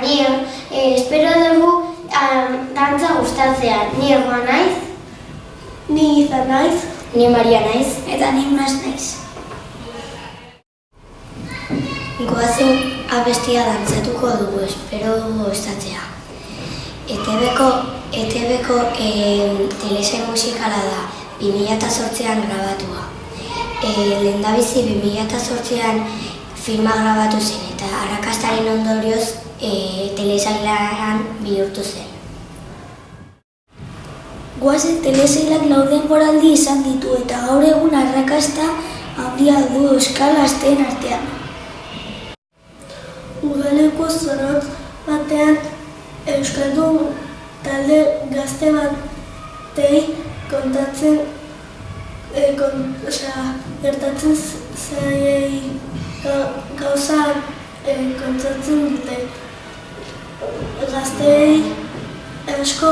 ni espero dugu dantza gustatzea. Ni Egoa naiz. Ni Izan naiz. Ni Maria naiz. Eta ni Mas naiz. Goazen abestia dantzatuko dugu, espero gustatzea. ETV-ko telesail musikala da, 2008an grabatua. Lehendabizi 2008an filma grabatu zen eta arrakastaren ondorioz telesailan bihurtu zen. Goazen telesailak 4 denboraldi izan ditu eta gaur egun arrakasta handia du euskal gazteen artean. Udaleko zorrotz batean euskaldun talde gazte batei gertatzen zaiei gauza kontatzen dute. Gazteei asko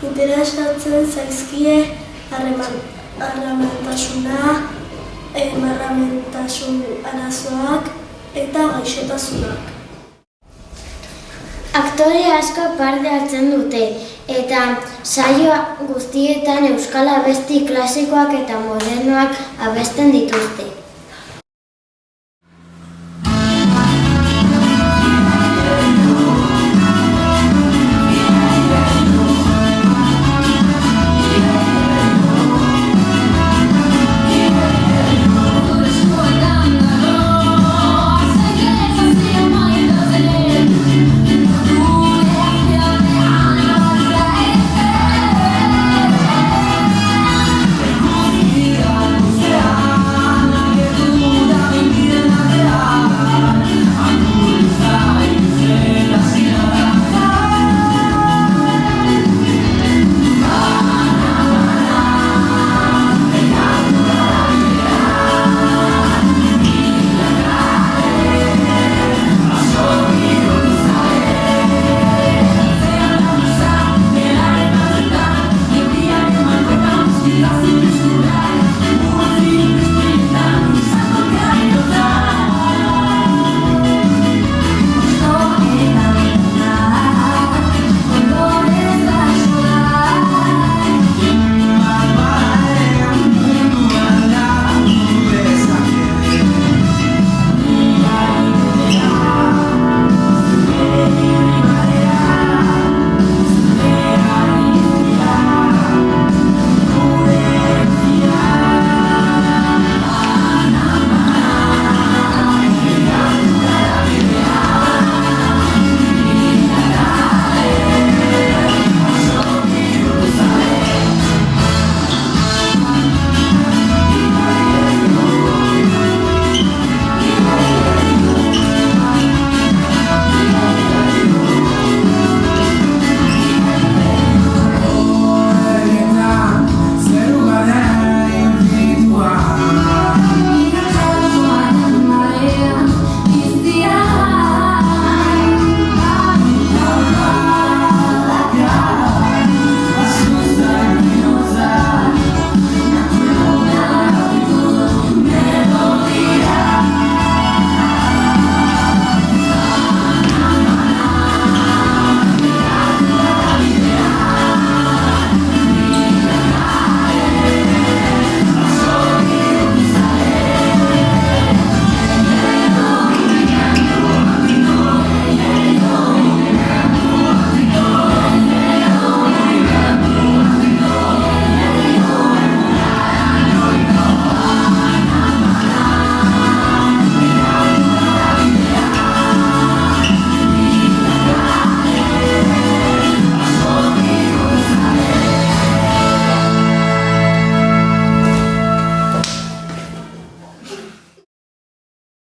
interesatzen zaizkie harremantasuna, marramentasun arazoak eta gaixotasunak. Aktore asko parte hartzen dute eta saio guztietan euskal abesti klasikoak eta modernoak abesten dituzte.